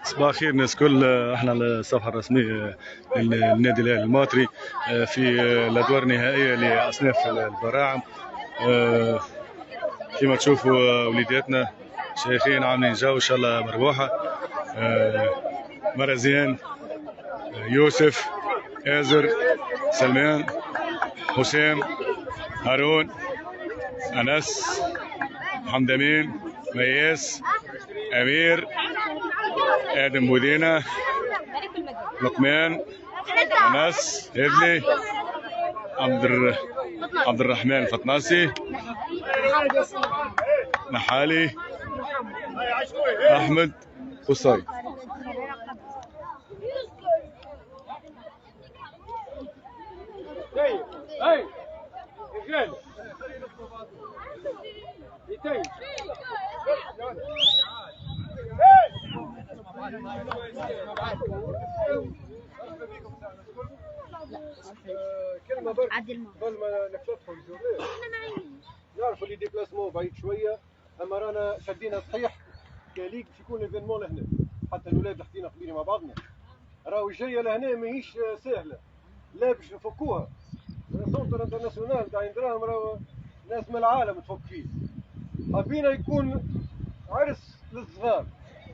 صباح الخير الناس الكل. احنا على الصفحه الرسميه للنادي الاهلي الماطري في الادوار النهائيه لاصناف البراعم. كما تشوفوا وليداتنا شيخين عاملين جو ان شاء الله مربوحه. مرزيان، يوسف، آزر، سلمان، حسام، هارون، أنس، محمد أمين، مياس، أمير، آدم بودينة، لقمان، أنس، هدلي، عبد الرحمن الفطناسي، نحالي، أحمد، قصي. كلمة برك قبل ما نفتحوا الجورنال، نعرفوا اللي ديبلاسمون بعيد شوية، أما رانا شدينا صحيح كليك باش يكون ايفينمون لهنا، حتى الولاد اللي حكينا قبيله مع بعضنا، راهو الجاية لهنا ماهيش سهلة، لا باش نفكوها، سونتر انترناسيونال تاع دراهم راهو ناس من العالم تفك فيه، حبينا يكون عرس للصغار،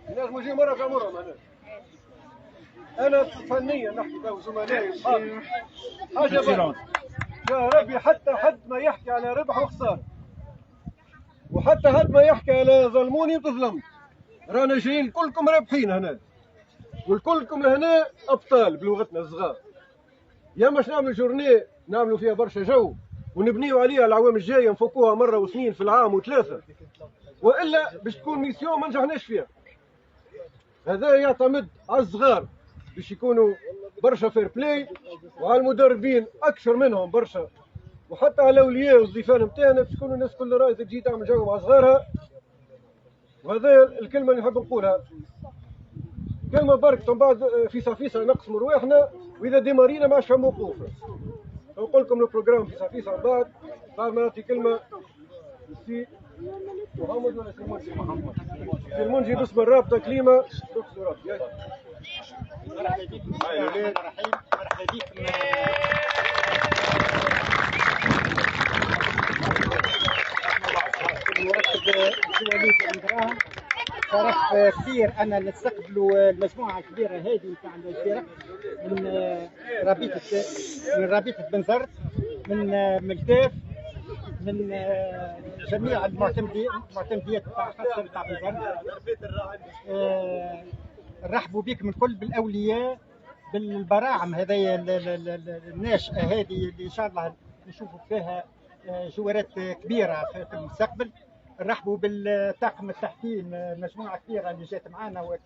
الناس يجي مرة في عمرهم هنا. أنا فنيا نحكي تو زملائي وصحابي حاجة برك يا ربي، حتى حد ما يحكي على ربح وخسارة، وحتى حد ما يحكي على ظلموني وتظلمت، رانا جايين كلكم رابحين هنا، والكلكم هنا أبطال بلغتنا الصغار. يا مش نعملوا جورني نعملوا فيها برشا جو ونبنيوا عليها الأعوام الجاية، نفكوها مرة وسنين في العام وثلاثة، وإلا باش تكون ميسيون ما نجحناش فيها. هذا يعتمد على الصغار باش يكونوا برشا فير بلاي، وعلى المدربين اكثر منهم برشا، وحتى على الاولياء والضيفان نتاعنا باش يكونوا الناس كل راية تجي تعمل جو مع صغارها. وهذا الكلمه اللي نحب نقولها، كلمه برك من بعد فيسا نقسموا رواحنا، واذا ديمارينا ما عادش فهم وقوف. نقول لكم البروجرام فيسا من بعد ما نعطي كلمه للسي محمد ولا سي المنجي؟ سي المنجي باسم الرابطه كلمه. مرحبا بكم مرحبا بكم. المرتب الدولي في شرف كثير أنا نستقبلوا المجموعة الكبيرة هذه نتاع الفرق من رابطة بنزرت، من الكاف، من جميع المعتمديات تاع خاصة تاع بنزرت. نرحبوا بكم الكل، بالاولياء، بالبراعم هذيا الناشئه هذه اللي ان شاء الله نشوفوا فيها جوارات كبيره في المستقبل. نرحبوا بالطاقم التحكيم، مجموعه كبيره اللي جات معنا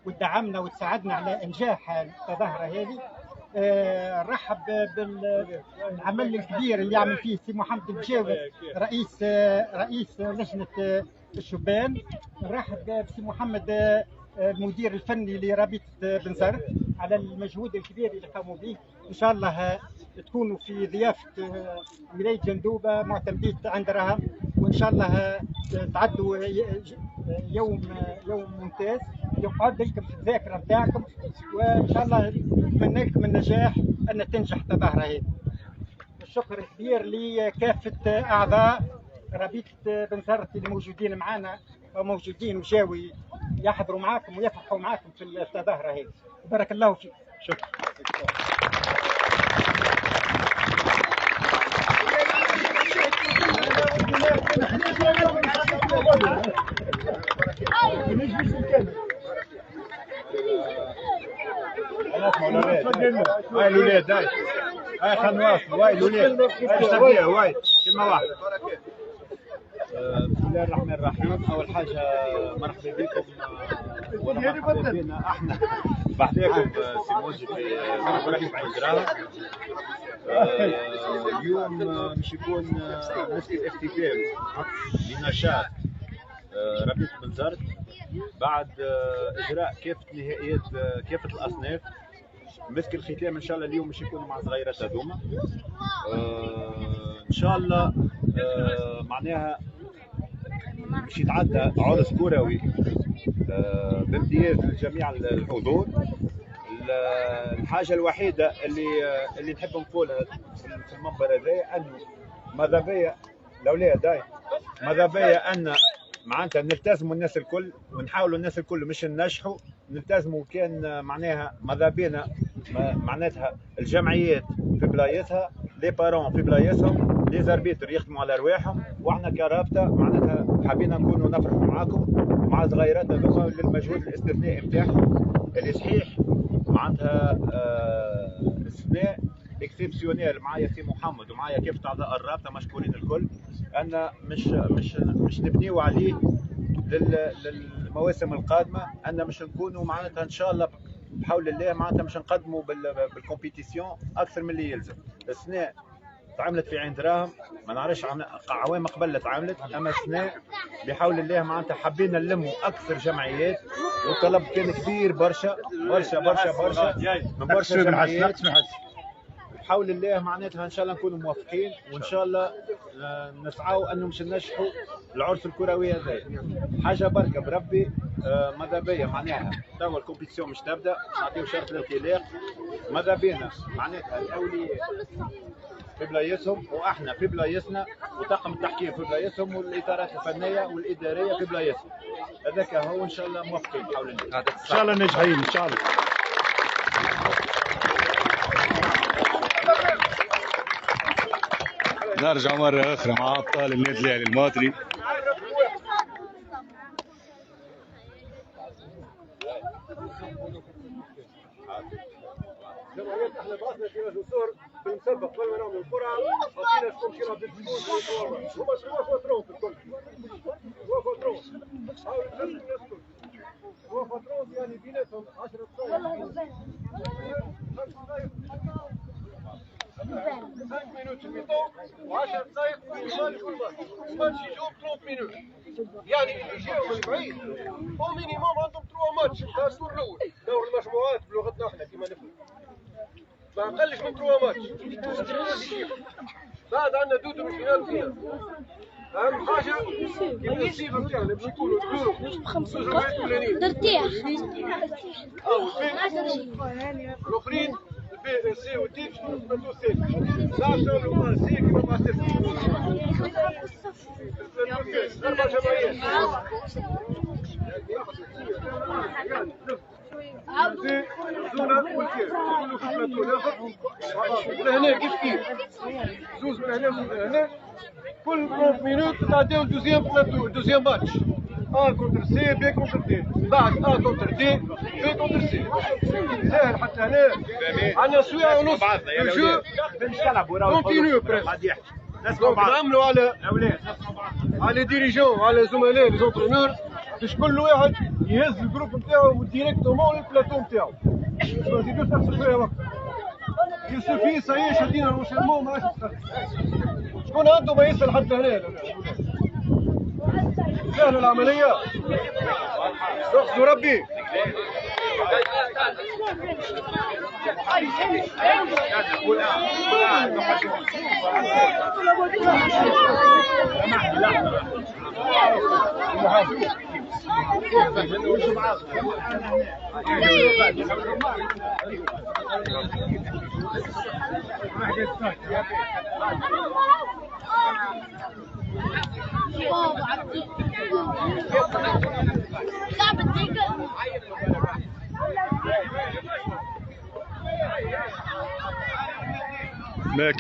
وتدعمنا وتساعدنا على انجاح التظاهره هذه. نرحب بالعمل الكبير اللي يعمل فيه سي محمد البجاوي رئيس لجنه الشبان. نرحب بسي محمد المدير الفني لرابطة بنزرت على المجهود الكبير اللي قاموا به. إن شاء الله تكونوا في ضيافة ولاية جندوبة معتمدية عند رهم، وإن شاء الله تعدوا يوم ممتاز يقعد لكم في الذاكرة نتاعكم، وإن شاء الله نتمنى لكم النجاح أن تنجح التظاهرة هذه. الشكر كبير لكافة أعضاء ربيت بنزرت اللي موجودين معنا وموجودين وجاوا يحضروا معاكم ويفرحوا معاكم في التظاهره هذه. بارك الله فيك. شكرا. هاي الولاد هاي خلينا نواصلوا. هاي الولاد هاي واي كلمه واحده. بسم الله الرحمن الرحيم. اول حاجه مرحبا بكم ومرحبا بنا احنا بعداكم سي موجي في مركز عين دراهم. اليوم باش يكون مسك الاحتفال بنشاط ربيط بنزرت بعد اجراء كافه نهائيات كافه الاصناف. مسك الختام ان شاء الله اليوم باش يكونوا مع صغيرات هذوما ان شاء الله. معناها باش يتعدى عرس كروي بامتياز لجميع الحضور. الحاجه الوحيده اللي نحب نقولها في المنبر هذا انه ماذا بيا الاولاد ماذا بيا ان معناتها نلتزموا الناس الكل ونحاولوا الناس الكل مش ننجحوا، نلتزموا كان معناها ماذا بينا معناتها الجمعيات في بلايصها، لي بارون في بلايصهم، لي زاربيتر يخدموا على ارواحهم، واحنا كرابطه معناتها حابين نكونوا نفرحوا معاكم مع صغيرات هذوما للمجهود الاستثنائي نتاعهم اللي صحيح معناتها استثناء اكسبسيونيل. معايا سي محمد ومعايا كافه اعضاء الرابطه مشكورين الكل. ان مش نبنيو عليه للمواسم القادمه، ان مش نكونوا معناتها ان شاء الله بحول الله معناتها مش نقدموا بالكومبيتيسيون اكثر من اللي يلزم. السنه تعملت في عين دراهم، ما نعرفش عوام قبل تعملت، اما السنه بحول الله معناتها حبينا نلموا اكثر جمعيات والطلب كان كبير برشا برشا برشا برشا من برشا جمعيات. بحول الله معناتها ان شاء الله نكونوا موافقين وان شاء الله نسعوا انه مش ننجحوا العرس الكروي هذا. حاجه بركه بربي ماذا بيا معناها توا الكومبيتيسيون مش تبدا، نعطيو شرط للانطلاق. ماذا بينا معناتها الاولياء في بلايصهم واحنا في بلايصنا وطاقم التحكيم في بلايصهم والاطارات الفنيه والاداريه في بلايصهم. هذاك هو ان شاء الله موافقين بحول الله. ان شاء الله ناجحين ان شاء الله. نرجع مرة أخرى مع أبطال النادي الأهلي الماطري. جمعيات احنا بعثنا فيها جسور بالمسبق قبل ما نعملوا القرعه، عطينا شكون كي يلعب بالجسور هما 3 فاترون في الكل. 3 فاترون. حاولوا تفهموا الناس الكل. 3 فاترون يعني بيناتهم 10 دقائق. 5 minutes في الميطون و10 دقائق في المال كل ماتش. الماتش يجوب 30 مينوت. يعني اللي يجيو من بعيد او مينيموم عندهم 3 ماتش تاع الدور الاول، دور المجموعات بلغتنا احنا كيما نفهم. ما اقلش من 3 ماتش. بعد عندنا دودو بالفينال فينا. اهم حاجه يبدا الصيغه نتاعنا باش يكونوا الدور ترتيح الاخرين البي سي والدي باش يكونوا بلاتو سي. لا نعملوا سي كيما مع سي. 4 جمعيات. زونا والكيف كله في البلاتو ناخذ لهنا كيف كيف زوز من هنا وزوز من هنا كل 30 مينوت تعديو دوزيام بلاتو دوزيام ماتش A كونتر سي بي كونتر دي بعد A كونتر دي بي كونتر سي ساهل حتى هنا عندنا سويعة ونص الجو كونتينيو بريس نعملوا على لي ديريجون على زملاء لي زونترونور باش كل واحد يهز الجروب نتاعو ديريكتومون للبلاتو نتاعو ما نزيدوش نخسروا شويه وقت يسوفي صحيح شدينا الروشيرمون ما عادش تخسر شكون عنده ما يسال حتى هنا سهله العمليه رخصوا ربي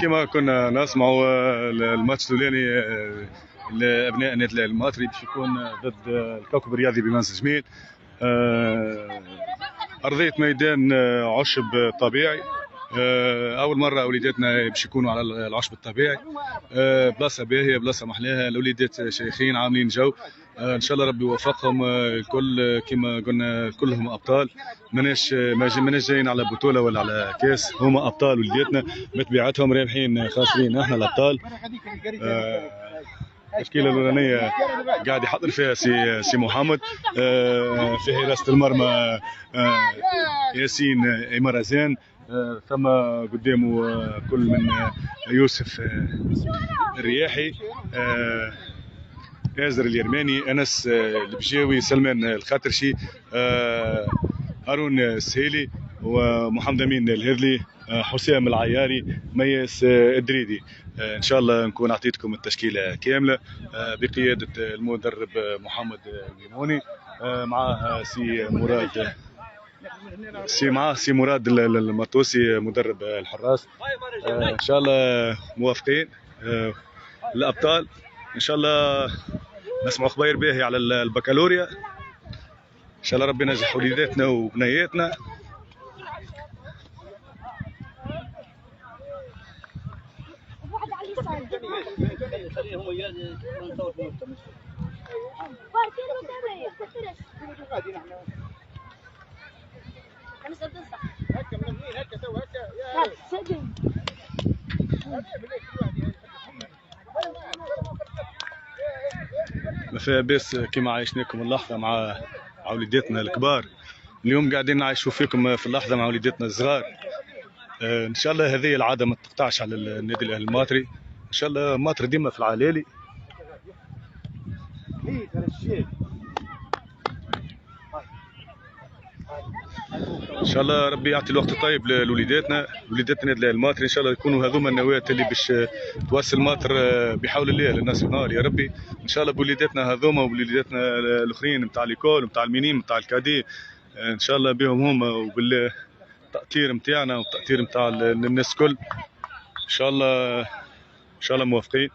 كما كنا نسمعوا الماتش الاولاني لابناء النادي الاهلي الماطري باش يكون ضد الكوكب الرياضي بمنزل جميل. ارضيه ميدان عشب طبيعي، اول مره وليداتنا باش يكونوا على العشب الطبيعي، بلاصه باهيه، بلاصه محلاها، الوليدات شيخين عاملين جو. ان شاء الله ربي يوفقهم الكل، كما قلنا كلهم ابطال، ماناش جايين على بطوله ولا على كاس، هما ابطال وليداتنا بطبيعتهم، رابحين خاسرين احنا الابطال. التشكيله الاولانيه قاعد يحضر فيها سي محمد، في حراسه المرمى ياسين إمرازان، ثم قدامه كل من يوسف الرياحي، آزر اليرماني، أنس البجاوي، سلمان الخاترشي، هارون السهيلي، ومحمد أمين الهذلي، حسام العياري، مياس الدريدي. ان شاء الله نكون اعطيتكم التشكيله كامله بقياده المدرب محمد الميموني، معاه سي مراد المطوسي مدرب الحراس. ان شاء الله موافقين الابطال، ان شاء الله نسمعوا اخبار باهيه على البكالوريا، ان شاء الله ربي ينجح وليداتنا وبنياتنا. ما فيها بس كما عايشناكم اللحظه مع وليداتنا الكبار، اليوم قاعدين نعيشوا فيكم في اللحظه مع وليداتنا الصغار. ان شاء الله هذه العاده ما تقطعش على النادي الاهلي الماطري، ان شاء الله ماطري ديما في العلالي. ان شاء الله ربي يعطي الوقت الطيب لوليداتنا، وليدات النادي الاهلي الماطري، ان شاء الله يكونوا هذوما النواه اللي باش توصل ماطر بحول الله للناسيونال يا ربي. ان شاء الله بوليداتنا هذوما ووليداتنا الاخرين نتاع ليكول نتاع المينيم نتاع الكادي، ان شاء الله بهم هما وبالتأثير نتاعنا والتأثير نتاع الناس الكل، ان شاء الله موافقين.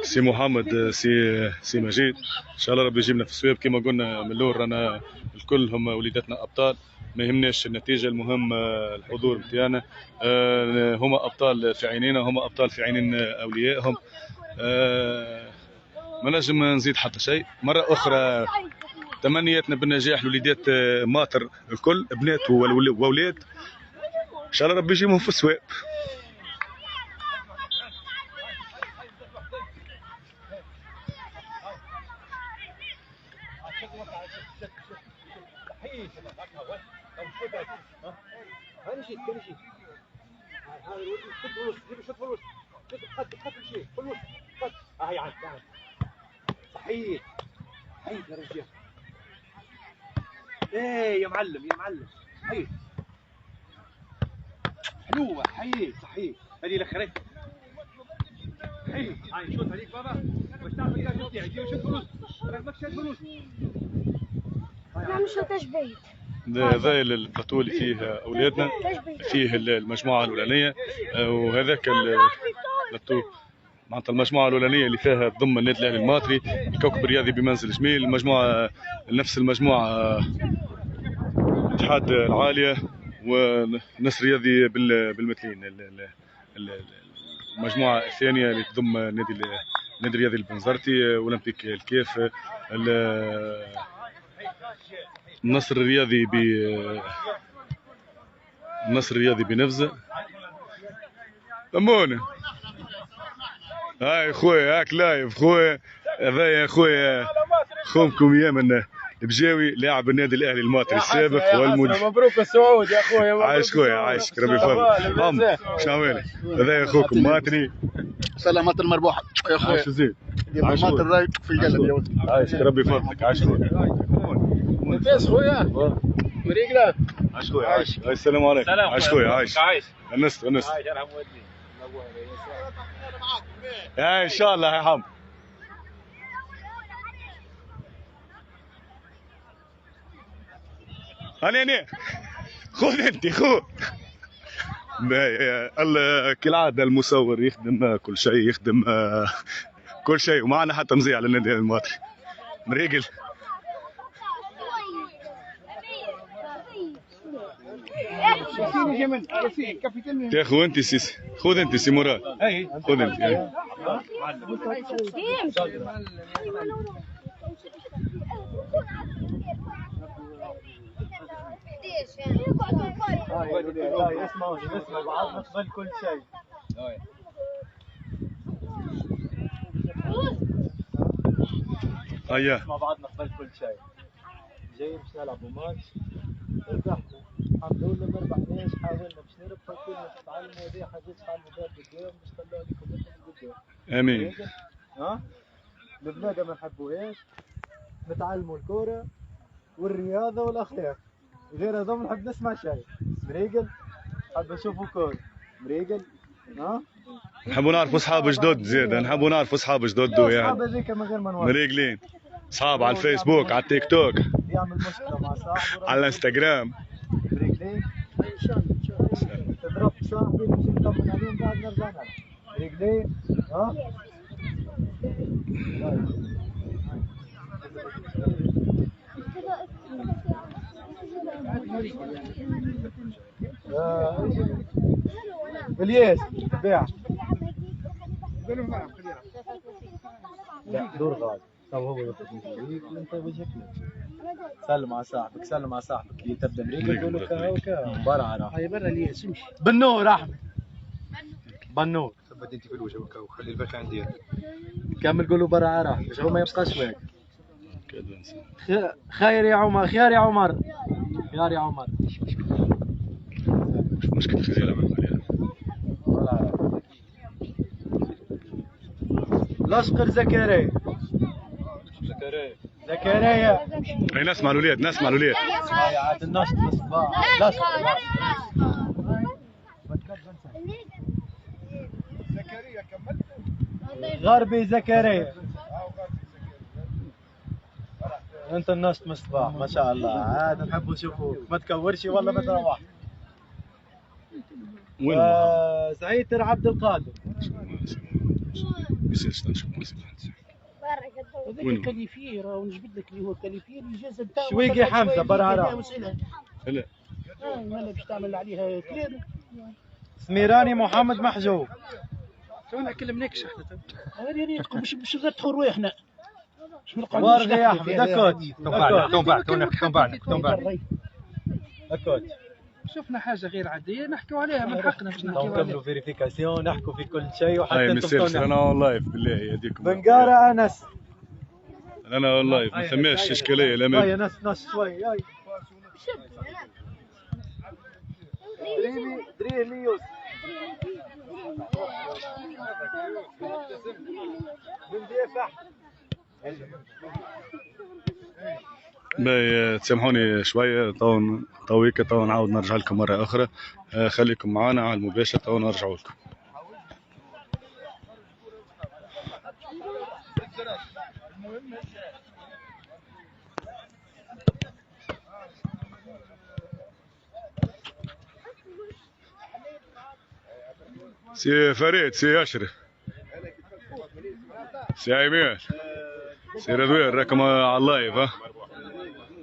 سي محمد سي مجيد، ان شاء الله ربي يجيبنا في الصواب. كما قلنا من الاول رانا الكل هم وليداتنا ابطال، ما يهمناش النتيجه، المهم الحضور نتاعنا. هما ابطال في عينينا، هما ابطال في عينين اوليائهم. ما نجم نزيد حتى شيء. مره اخرى تمنياتنا بالنجاح لوليدات ماطر الكل، بنات واولاد، ان شاء الله ربي يجيبهم في الصواب. صحيح يا رجال، ايه يا معلم صحيح، حلوه صحيح هذه الاخرين صحيح. هاي شوت عليك بابا باش تعرف الكاش تاعي، جيب شوت فلوس، راك ماكش فلوس. لا مش تجبيد. هذا البلاطو اللي فيه اولادنا، فيه المجموعه الاولانيه، وهذاك البلاطو معناتها المجموعه الاولانيه اللي فيها ضمن النادي الاهلي الماطري، الكوكب الرياضي بمنزل جميل، المجموعه نفس المجموعه الاتحاد العاليه والنصر الرياضي بالمثلين، المجموعه الثانيه اللي تضم النادي الرياضي البنزرتي، اولمبيك الكيف، النصر الرياضي بنفذ. أمونة هاي خويا، هاك لايف خويا، هذايا خويا خوكم يمن البجاوي، لاعب النادي الاهلي الماطري السابق مبروك السعود يا خويا. عايش خويا، عايشك ربي يفضلك. عم شاوالك، هذايا اخوكم ماطري، سلامات المربوحه يا خويا. عايش زين، عايش الرايق في القلب يا ولدي. عايشك ربي يفضلك. عايش خويا، ممتاز خويا، مريقلك. عايش خويا، عايش. السلام عليكم. عايش خويا، عايش. انست عايش يرحم والديك. ان شاء الله يا حم. انا خذ انت خذ. كالعاده المصور يخدم كل شيء، يخدم كل شيء، ومعنا حتى مزيع للنادي الماطري مريقل. تاخذ انت سيسي، خذ انت سي مراد، خذ انت. اسمعوا بعض نقبل كل شيء. هيا مع بعض نقبل كل شيء. جايين باش نلعبوا ماتش، ربحنا الحمد لله ما ربحناش، حاولنا باش نربحوا، كنا نتعلموا هذه حاجات تعلموا بها قدام باش تطلعوا لكم انتم قدام. امين. ها؟ البلاد ما نحبوهاش، نتعلموا الكورة والرياضة والأخلاق، غير هذا ما نحب نسمع شيء. مريقل نحب نشوفوا كورة، مريقل ها؟ نحبوا نعرفوا اصحاب جدد زيادة، نحبوا نعرفوا اصحاب جدد يعني. اصحاب هذيك من غير ما نوري. مريقلين، اصحاب على الفيسبوك، على التيك توك، يعمل مشكلة مع صاحبه على الانستغرام. مريقلين ان شاء الله تضرب صاحبي نمشي نطمن عليهم بعد نرجع نلعب. مريقلين ها؟ الياس بيع لا دور غاد هو ياخذ من وانت وجهك سلم على صاحبك، سلم على صاحبك اللي تبدا مريقل يقول لك هاكا برا راح هاي برا الياس امشي بالنور احمد بالنور ثبت انت في الوجه وخلي البرك عندي كمل قول له برا راح باش هو ما يبقاش واقف. خير يا عمر، خير يا عمر، خير يا عمر. مش مشكلة خير الاشقر زكريا زكريا اي نسمع الولاد، نسمع الولاد. يا عاد النشط بالصباح الاشقر زكريا كملت غربي زكريا انت النشط مصباح ما شاء الله، عاد نحبوا نشوفوك ما تكورش والله ما تروح. وين زعيتر عبد القادر هذاك الكاليفير راه نجبد لك اللي هو الكاليفير الاجازه نتاعو شويقي حمزه برا لا مالا باش تعمل عليها كلام. سميراني محمد محجوب تو ما كلمناكش احنا هذه ريتكم باش نرتحوا رواحنا وارغي يا احمد اكوت اكوت شفنا حاجه غير عاديه نحكوا عليها من حقنا باش نحكوا عليها. نعملوا فيريفيكاسيون نحكوا في كل شيء وحتى هاي انتم مسير انا اون لايف بالله يهديكم. بنقاره انس انا اون لايف ما ثماش اشكاليه لا هاي نص شوي هاي دريلي يوسف من ديفح تسامحوني شويه طويكه تو نعاود نرجع لكم مره اخرى. خليكم معنا على المباشر تو نرجعوا لكم. سي فريد، سي اشرف، سي عماد، سي رضوان، راكم على اللايف ها؟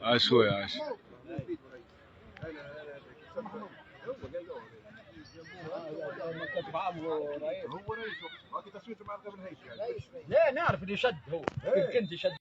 عاش شوية عاش. لا نعرف اللي شد هو كنت شد